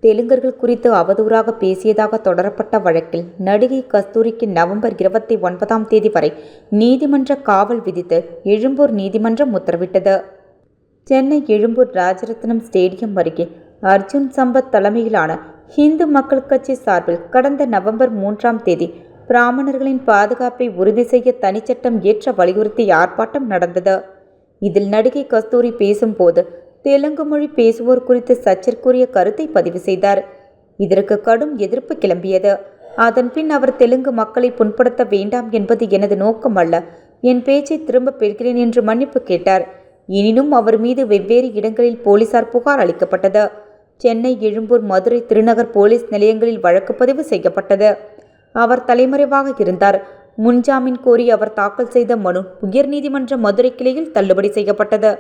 தெலுங்கர்கள் குறித்து அவதூறாக பேசியதாக தொடரப்பட்ட வழக்கில் நடிகை கஸ்தூரிக்கு நவம்பர் 29 வரை நீதிமன்ற காவல் விதித்து எழும்பூர் நீதிமன்றம் உத்தரவிட்டது. சென்னை எழும்பூர் ராஜரத்னம் ஸ்டேடியம் அருகே அர்ஜுன் சம்பத் தலைமையிலான இந்து மக்கள் கட்சி சார்பில் கடந்த நவம்பர் 3 பிராமணர்களின் பாதுகாப்பை உறுதி செய்ய தனிச்சட்டம் இயற்ற வலியுறுத்தி ஆர்ப்பாட்டம் நடந்தது. இதில் நடிகை கஸ்தூரி பேசும்போது தெலுங்கு மொழி பேசுவோர் குறித்து சர்ச்சைக்குரிய கருத்தை பதிவு செய்தார். இதற்கு கடும் எதிர்ப்பு கிளம்பியது. அதன்பின் அவர் தெலுங்கு மக்களை புண்படுத்த வேண்டாம் என்பது எனது நோக்கம் அல்ல, என் பேச்சை திரும்ப பெறுகிறேன் என்று மன்னிப்பு கேட்டார். எனினும் அவர் மீது வெவ்வேறு இடங்களில் போலீசார் புகார் அளிக்கப்பட்டது. சென்னை, எழும்பூர், மதுரை, திருநகர் போலீஸ் நிலையங்களில் வழக்கு பதிவு செய்யப்பட்டது. அவர் தலைமறைவாக இருந்தார். முன்ஜாமீன் கோரி அவர் தாக்கல் செய்த மனு உயர்நீதிமன்ற மதுரை கிளையில் தள்ளுபடி செய்யப்பட்டது.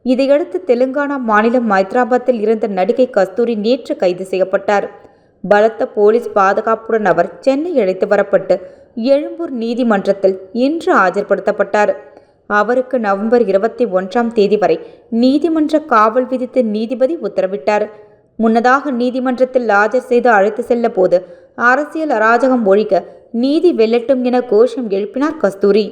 இதையடுத்து தெலுங்கானா மாநிலம் ஐதராபாத்தில் இருந்த நடிகை கஸ்தூரி நேற்று கைது செய்யப்பட்டார். பலத்த போலீஸ் பாதுகாப்புடன் அவர் சென்னை அழைத்து வரப்பட்டு எழும்பூர் நீதிமன்றத்தில் இன்று ஆஜர்படுத்தப்பட்டார். அவருக்கு நவம்பர் 21 வரை நீதிமன்ற காவல் விதித்து நீதிபதி உத்தரவிட்டார். முன்னதாக நீதிமன்றத்தில் ஆஜர் செய்து அழைத்து செல்ல போது அரசியல் அராஜகம் ஒழிக்க நீதி வெல்லட்டும் என கோஷம் எழுப்பினார் கஸ்தூரி.